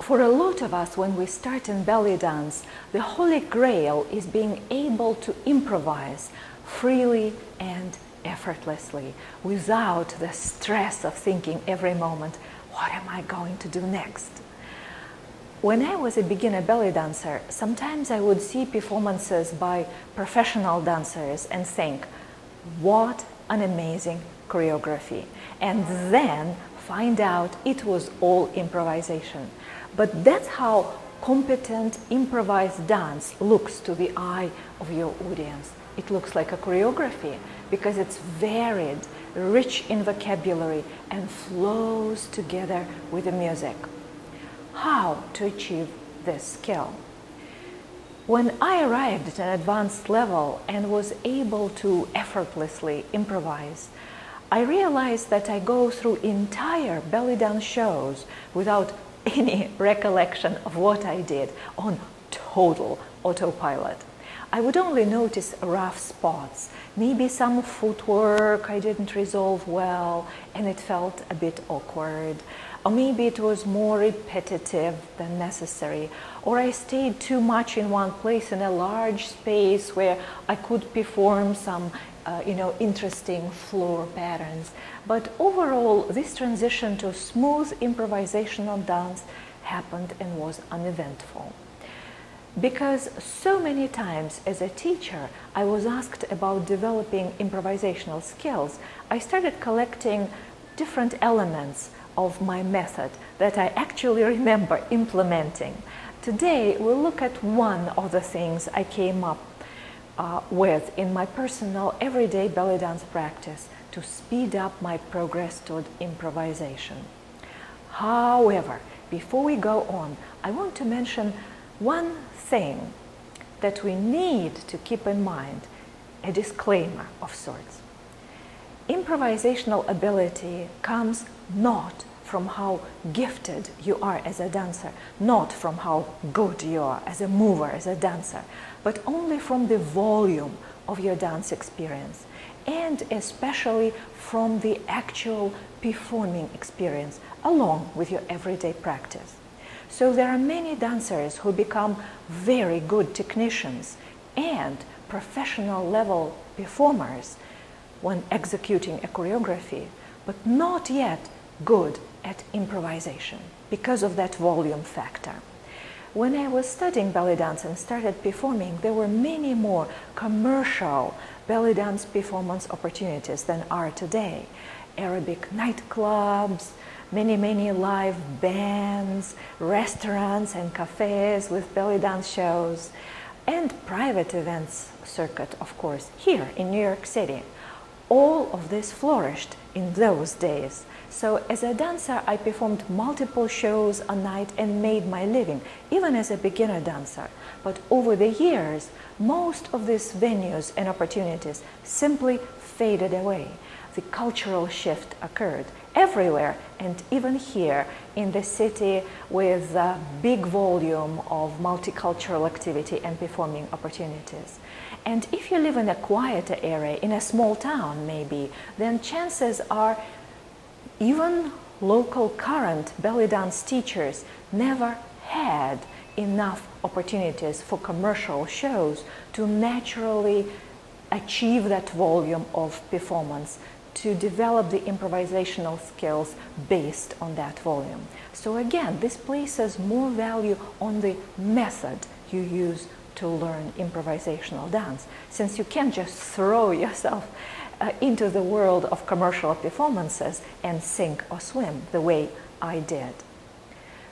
For a lot of us, when we start in belly dance, the holy grail is being able to improvise freely and effortlessly, without the stress of thinking every moment, what am I going to do next? When I was a beginner belly dancer, sometimes I would see performances by professional dancers and think, what an amazing choreography, and then find out it was all improvisation. But that's how competent improvised dance looks to the eye of your audience. It looks like a choreography because it's varied, rich in vocabulary, and flows together with the music. How to achieve this skill? When I arrived at an advanced level and was able to effortlessly improvise, I realized that I go through entire belly dance shows without any recollection of what I did, on total autopilot. I would only notice rough spots, maybe some footwork I didn't resolve well and it felt a bit awkward, or maybe it was more repetitive than necessary, or I stayed too much in one place in a large space where I could perform some interesting floor patterns. But overall, this transition to smooth improvisational dance happened and was uneventful. Because so many times as a teacher I was asked about developing improvisational skills, I started collecting different elements of my method that I actually remember implementing. Today we'll look at one of the things I came up with in my personal everyday belly dance practice to speed up my progress toward improvisation. However, before we go on, I want to mention one thing that we need to keep in mind, a disclaimer of sorts. Improvisational ability comes not from how gifted you are as a dancer, not from how good you are as a mover, as a dancer, but only from the volume of your dance experience, and especially from the actual performing experience along with your everyday practice. So there are many dancers who become very good technicians and professional level performers when executing a choreography, but not yet good at improvisation because of that volume factor. When I was studying belly dance and started performing, there were many more commercial belly dance performance opportunities than are today. Arabic nightclubs, many live bands, restaurants and cafes with belly dance shows, and private events circuit, of course, here in New York City. All of this flourished in those days. So as a dancer, I performed multiple shows a night and made my living, even as a beginner dancer. But over the years, most of these venues and opportunities simply faded away. The cultural shift occurred everywhere, and even here in the city with a big volume of multicultural activity and performing opportunities. And if you live in a quieter area, in a small town maybe, then chances are even local current belly dance teachers never had enough opportunities for commercial shows to naturally achieve that volume of performance, to develop the improvisational skills based on that volume. So again, this places more value on the method you use to learn improvisational dance, since you can't just throw yourself into the world of commercial performances and sink or swim the way I did.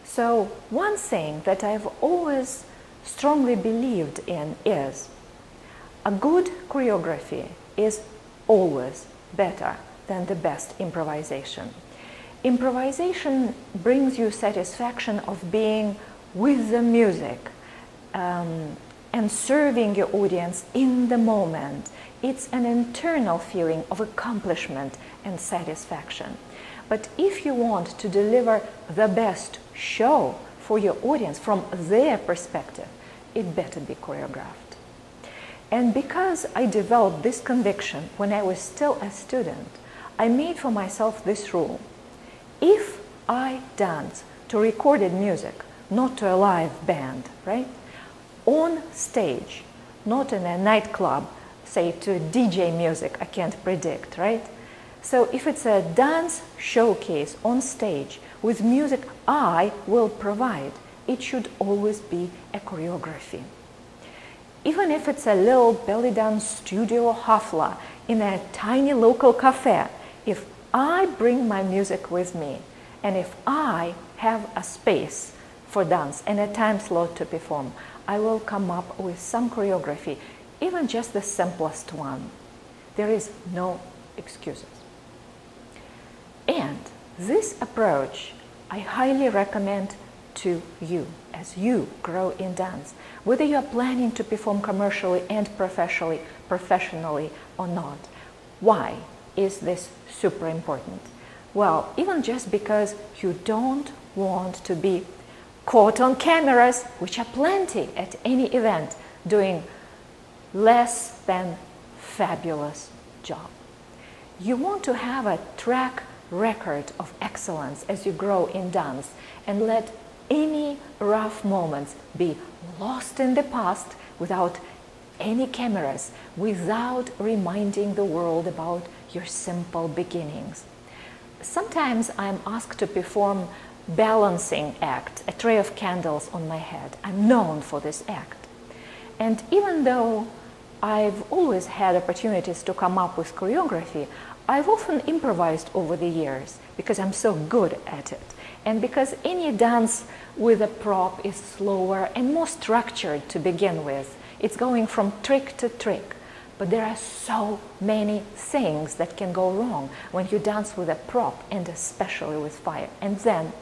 So one thing that I've always strongly believed in is a good choreography is always better than the best improvisation. Improvisation brings you satisfaction of being with the music and serving your audience in the moment. It's an internal feeling of accomplishment and satisfaction. But if you want to deliver the best show for your audience from their perspective, it better be choreographed. And because I developed this conviction when I was still a student, I made for myself this rule. If I dance to recorded music not to a live band, right? On stage, not in a nightclub, say to DJ music, I can't predict, right? So if it's a dance showcase on stage with music I will provide, it should always be a choreography. Even if it's a little belly dance studio hafla in a tiny local cafe, if I bring my music with me and if I have a space for dance and a time slot to perform, I will come up with some choreography, even just the simplest one. There is no excuses. And this approach I highly recommend to you as you grow in dance, whether you are planning to perform commercially and professionally or not. Why is this super important? Well, even just because you don't want to be caught on cameras, which are plenty at any event, doing less than fabulous job. You want to have a track record of excellence as you grow in dance and let any rough moments be lost in the past without any cameras, without reminding the world about your simple beginnings. Sometimes I'm asked to perform balancing act, a tray of candles on my head. I'm known for this act. And even though I've always had opportunities to come up with choreography, I've often improvised over the years because I'm so good at it. And because any dance with a prop is slower and more structured to begin with. It's going from trick to trick. But there are so many things that can go wrong when you dance with a prop, and especially with fire. And then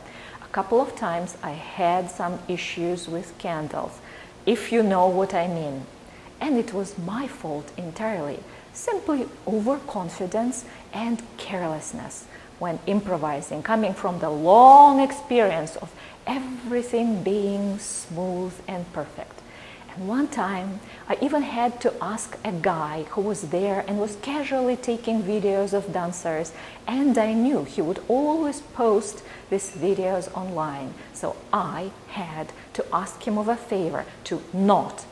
a couple of times I had some issues with candles, if you know what I mean. And it was my fault entirely. Simply overconfidence and carelessness when improvising, coming from the long experience of everything being smooth and perfect. And one time I even had to ask a guy who was there and was casually taking videos of dancers, and I knew he would always post these videos online. So I had to ask him of a favor to not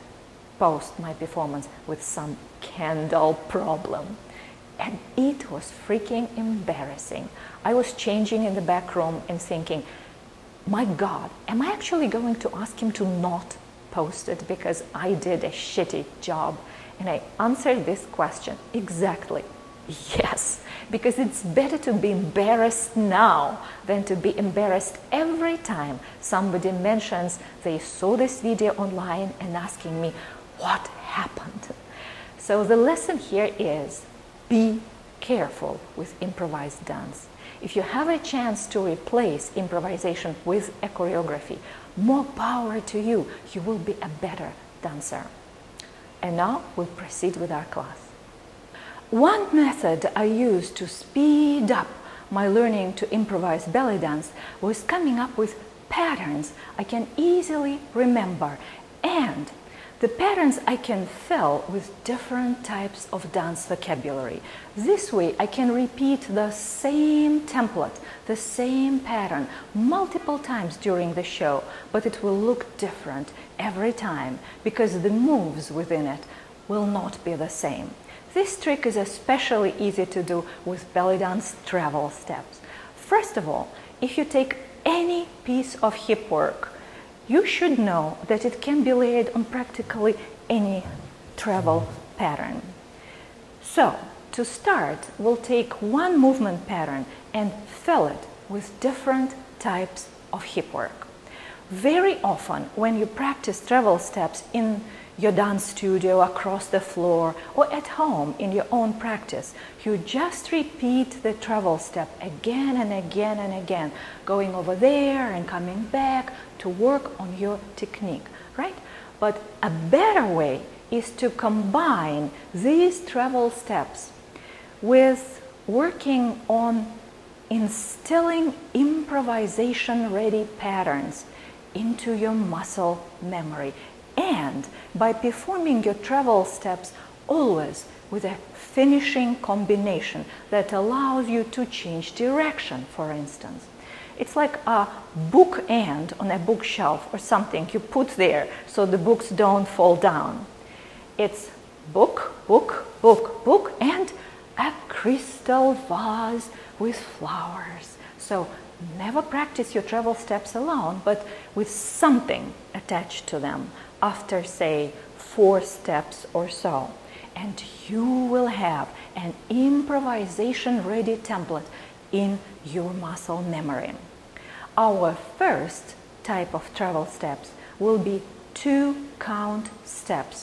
post my performance with some candle problem. And it was freaking embarrassing. I was changing in the back room and thinking, my God, am I actually going to ask him to not post it because I did a shitty job? And I answered this question exactly, yes, because it's better to be embarrassed now than to be embarrassed every time somebody mentions they saw this video online and asking me, what happened? So the lesson here is, be careful with improvised dance. If you have a chance to replace improvisation with a choreography, more power to you. You will be a better dancer. And now we'll proceed with our class. One method I used to speed up my learning to improvise belly dance was coming up with patterns I can easily remember, and the patterns I can fill with different types of dance vocabulary. This way I can repeat the same template, the same pattern multiple times during the show, but it will look different every time because the moves within it will not be the same. This trick is especially easy to do with belly dance travel steps. First of all, if you take any piece of hip work, you should know that it can be layered on practically any travel pattern. So, to start, we'll take one movement pattern and fill it with different types of hip work. Very often, when you practice travel steps in your dance studio, across the floor, or at home in your own practice, you just repeat the travel step again and again and again, going over there and coming back to work on your technique, right? But a better way is to combine these travel steps with working on instilling improvisation-ready patterns into your muscle memory, and by performing your travel steps always with a finishing combination that allows you to change direction, for instance. It's like a bookend on a bookshelf or something you put there so the books don't fall down. It's book, book, book, book, and a crystal vase with flowers. So never practice your travel steps alone, but with something attached to them after, say, 4 steps or so. And you will have an improvisation ready template in your muscle memory. Our first type of travel steps will be 2 count steps.